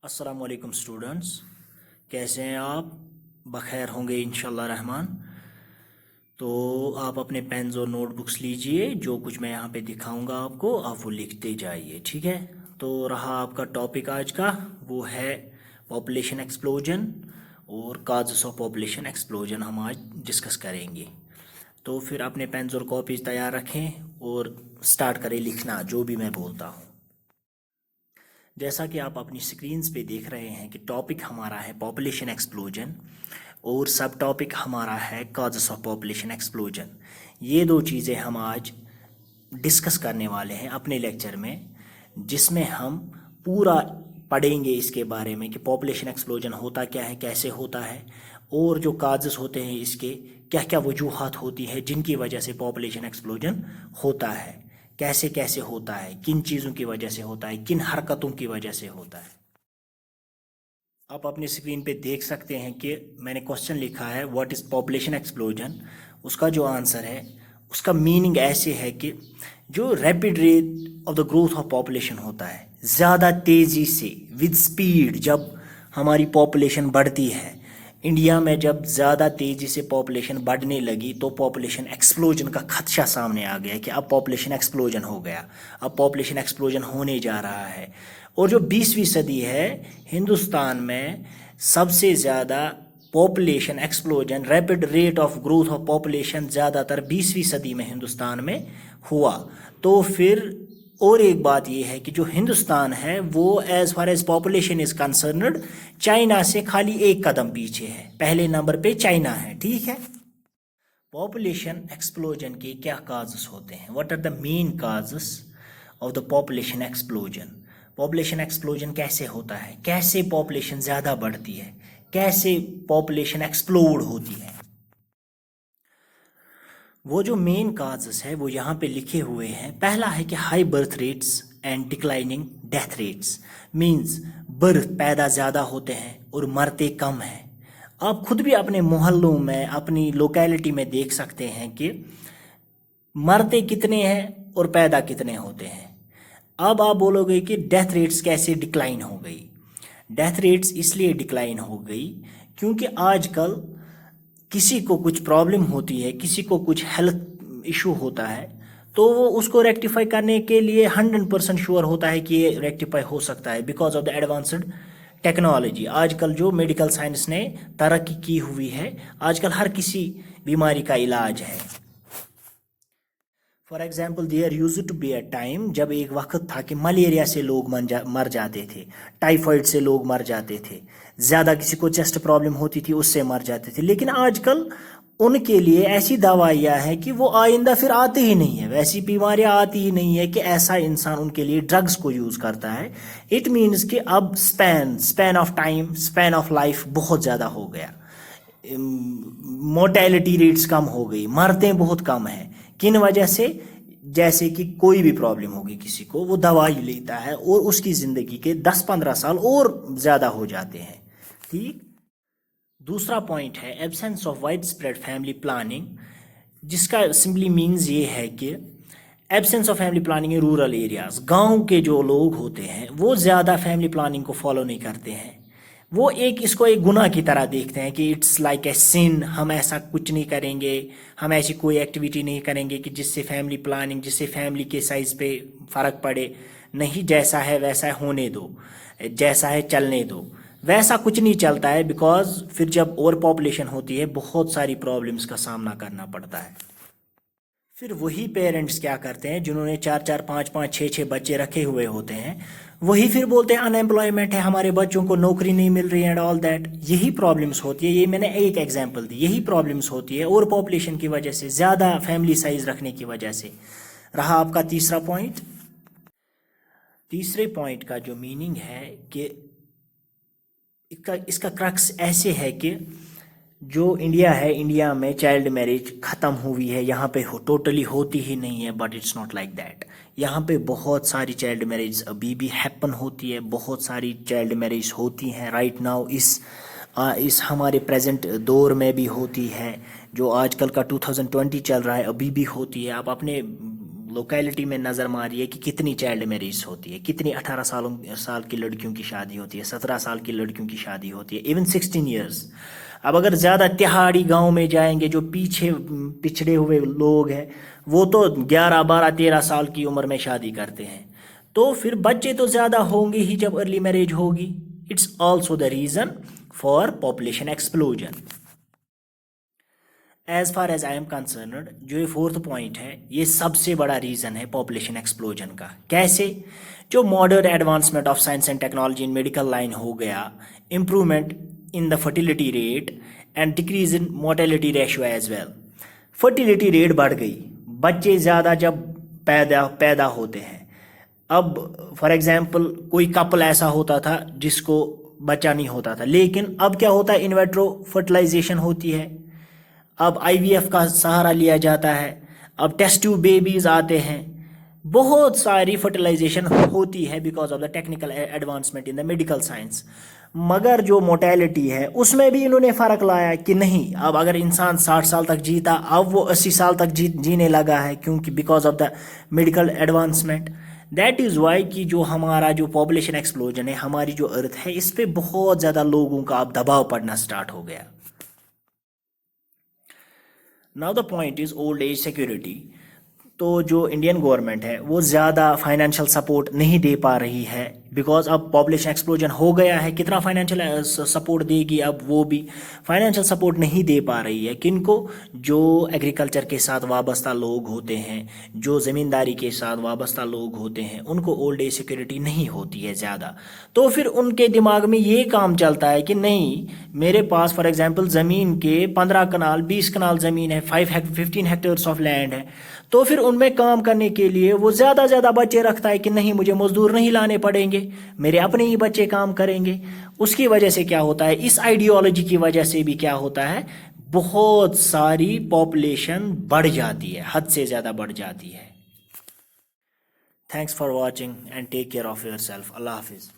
अस्सलाम वालेकुम स्टूडेंट्स, कैसे हैं आप? बखैर होंगे इंशाल्लाह रहमान। तो आप अपने पेन्स और नोटबुक्स लीजिए, जो कुछ मैं यहाँ पे दिखाऊंगा आपको आप वो लिखते जाइए, ठीक है? तो रहा आपका टॉपिक आज का, वो है पॉपुलेशन एक्सप्लोजन और काजेस ऑफ पॉपुलेशन एक्सप्लोजन हम आज डिस्कस करेंगे। तो फिर अपने पेन्स और कॉपीज तैयार रखें और स्टार्ट करें लिखना जो भी मैं बोलता हूँ। जैसा कि आप अपनी स्क्रीन्स पे देख रहे हैं कि टॉपिक हमारा है पॉपुलेशन एक्सप्लोजन और सब टॉपिक हमारा है कॉजेस ऑफ पॉपुलेशन एक्सप्लोजन। ये दो चीज़ें हम आज डिस्कस करने वाले हैं अपने लेक्चर में, जिसमें हम पूरा पढ़ेंगे इसके बारे में कि पॉपुलेशन एक्सप्लोजन होता क्या है, कैसे होता है, और जो काजेस होते हैं इसके क्या क्या वजूहात होती है जिनकी वजह से पॉपुलेशन एक्सप्लोजन होता है, कैसे कैसे होता है, किन चीज़ों की वजह से होता है, किन हरकतों की वजह से होता है। आप अपनी स्क्रीन पे देख सकते हैं कि मैंने क्वेश्चन लिखा है व्हाट इज़ पॉपुलेशन एक्सप्लोजन। उसका जो आंसर है उसका मीनिंग ऐसे है कि जो rapid rate of the growth of population होता है, ज़्यादा तेज़ी से विद स्पीड जब हमारी पॉपुलेशन बढ़ती है, इंडिया में जब ज़्यादा तेज़ी से पॉपुलेशन बढ़ने लगी तो पॉपुलेशन एक्सप्लोजन का खदशा सामने आ गया कि अब पॉपुलेशन एक्सप्लोजन हो गया, अब पॉपुलेशन एक्सप्लोजन होने जा रहा है। और जो 20वीं सदी है, हिंदुस्तान में सबसे ज़्यादा population explosion, rapid rate of growth of population ज़्यादातर 20वीं सदी में हिंदुस्तान में हुआ। तो फिर और एक बात यह है कि जो हिंदुस्तान है वो as far as population is concerned China से खाली एक कदम पीछे है, पहले नंबर पे चाइना है, ठीक है? पॉपुलेशन एक्सप्लोजन के क्या काजेस होते हैं? What are the main causes of the population explosion? Population explosion कैसे होता है, कैसे पॉपुलेशन ज़्यादा बढ़ती है, कैसे पॉपुलेशन एक्सप्लोड होती है? वो जो मेन काजेस है वो यहाँ पे लिखे हुए हैं। पहला है कि high birth rates and declining death rates, means birth पैदा ज़्यादा होते हैं और मरते कम हैं। आप खुद भी अपने मोहल्लों में, अपनी लोकेलिटी में देख सकते हैं कि मरते कितने हैं और पैदा कितने होते हैं। अब आप बोलोगे कि डेथ रेट्स कैसे डिक्लाइन हो गई? डेथ रेट्स इसलिए डिक्लाइन हो गई क्योंकि आजकल किसी को कुछ प्रॉब्लम होती है, किसी को कुछ हेल्थ इशू होता है, तो वो उसको रेक्टिफाई करने के लिए 100% श्योर होता है कि ये रेक्टिफाई हो सकता है because of the advanced technology. आजकल जो मेडिकल साइंस ने तरक्की की हुई है, आजकल हर किसी बीमारी का इलाज है। For example there used to be a time, जब एक वक्त था कि मलेरिया से लोग मर जाते थे, टाइफाइड से लोग मर जाते थे, ज़्यादा किसी को चेस्ट प्रॉब्लम होती थी उससे मर जाते थे। लेकिन आजकल उनके लिए ऐसी दवाइयाँ हैं कि वो आइंदा फिर आती ही नहीं है, वैसी बीमारियाँ आती ही नहीं है कि ऐसा इंसान उनके लिए ड्रग्स को यूज़ करता है। इट मीन्स कि अब span of time, span of life बहुत ज़्यादा हो गया, मोर्टेलिटी रेट्स कम हो गई, मरते बहुत कम हैं। किन वजह से? जैसे कि कोई भी प्रॉब्लम होगी किसी को, वो दवाई लेता है और उसकी ज़िंदगी के 10-15 साल और ज़्यादा हो जाते हैं, ठीक? दूसरा पॉइंट है absence of wide spread family planning, जिसका सिंपली मीन्स ये है कि absence of family planning in rural areas. गाँव के जो लोग होते हैं वो ज़्यादा फैमिली प्लानिंग को फॉलो नहीं करते हैं, वो इसको एक गुनाह की तरह देखते हैं कि इट्स लाइक ए सिन, हम ऐसा कुछ नहीं करेंगे, हम ऐसी कोई एक्टिविटी नहीं करेंगे कि जिससे फैमिली प्लानिंग, जिससे फैमिली के साइज़ पे फ़र्क पड़े। नहीं, जैसा है वैसा होने दो, जैसा है चलने दो। वैसा कुछ नहीं चलता है बिकॉज फिर जब ओवर पॉपुलेशन होती है बहुत सारी प्रॉब्लम्स का सामना करना पड़ता है। फिर वही पेरेंट्स क्या करते हैं जिन्होंने 4-4, 5-5, 6-6 बच्चे रखे हुए होते हैं, वही फिर बोलते हैं अनएम्प्लॉयमेंट है, हमारे बच्चों को नौकरी नहीं मिल रही है एंड ऑल दैट। यही प्रॉब्लम्स होती है, ये मैंने एक एग्जांपल दी, यही प्रॉब्लम्स होती है और पॉपुलेशन की वजह से, ज़्यादा फैमिली साइज रखने की वजह से। रहा आपका तीसरा पॉइंट। तीसरे पॉइंट का जो मीनिंग है कि इसका क्रक्स ऐसे है कि जो इंडिया है, इंडिया में चाइल्ड मैरिज ख़त्म हुई है, यहाँ पे टोटली होती ही नहीं है, but it's not like that. यहाँ पे बहुत सारी चाइल्ड मैरिज अभी भी हैपन होती है, बहुत सारी चाइल्ड मैरिज होती हैं राइट नाउ, इस हमारे प्रेजेंट दौर में भी होती है। जो आजकल का 2020 चल रहा है अभी भी होती है। आप अपने लोकेलिटी में नज़र मारिए कि कितनी चाइल्ड मैरिज होती है, कितनी 18 साल की लड़कियों की शादी होती है, 17 साल की लड़कियों की शादी होती है, इवन 16 ईयर्स। अब अगर ज़्यादा तिहाड़ी गांव में जाएंगे, जो पिछड़े हुए लोग हैं, वो तो 11, 12, 13 साल की उम्र में शादी करते हैं, तो फिर बच्चे तो ज़्यादा होंगे ही जब अर्ली मैरिज होगी। It's also the reason for population explosion. As far as I am concerned, जो ये 4th पॉइंट है, ये सबसे बड़ा रीज़न है पॉपुलेशन एक्सप्लोजन का। कैसे? जो modern advancement of science and technology in medical line हो गया, improvement in the fertility rate and decrease in mortality ratio as well. Fertility rate बढ़ गई, बच्चे ज़्यादा जब पैदा होते हैं। अब फॉर एग्जांपल कोई कपल ऐसा होता था जिसको बच्चा नहीं होता था, लेकिन अब क्या होता है, इनवेट्रो फर्टिलाइजेशन होती है, अब IVF का सहारा लिया जाता है, अब टेस्ट ट्यूब बेबीज आते हैं, बहुत सारी फर्टिलाइजेशन होती है because of the technical advancement in the medical science. मगर जो मोर्टेलिटी है उसमें भी इन्होंने फ़र्क लाया कि नहीं, अब अगर इंसान 60 साल तक जीता, अब वो 80 साल तक जीने लगा है, क्योंकि because of the medical advancement. That is why कि जो हमारा जो पॉपुलेशन एक्सप्लोजन है, हमारी जो अर्थ है, इस पर बहुत ज़्यादा लोगों का अब दबाव पड़ना स्टार्ट हो गया। Now the point is old age security. तो जो इंडियन गवर्नमेंट है वो ज़्यादा फाइनेंशियल सपोर्ट नहीं दे पा रही है, बिकॉज अब पॉपुलेशन एक्सप्लोजन हो गया है, कितना फाइनेंशियल सपोर्ट देगी, अब वो भी फाइनेंशियल सपोर्ट नहीं दे पा रही है। किनको? जो एग्रीकल्चर के साथ वाबस्ता लोग होते हैं, जो ज़मींदारी के साथ वाबस्ता लोग होते हैं, उनको ओल्ड एज सिक्योरिटी नहीं होती है ज़्यादा। तो फिर उनके दिमाग में ये काम चलता है कि नहीं, मेरे पास फॉर एग्जांपल ज़मीन के 15 कनाल 20 कनाल ज़मीन है, 15 हेक्टेयर्स ऑफ लैंड है, तो फिर उनमें काम करने के लिए वो ज़्यादा बच्चे रखता है कि नहीं, मुझे मजदूर नहीं लाने पड़ेंगे, मेरे अपने ही बच्चे काम करेंगे। उसकी वजह से क्या होता है, इस आइडियोलॉजी की वजह से भी क्या होता है, बहुत सारी पॉपुलेशन बढ़ जाती है, हद से ज़्यादा बढ़ जाती है। Thanks for watching and take care of your self. Allah हाफिज़।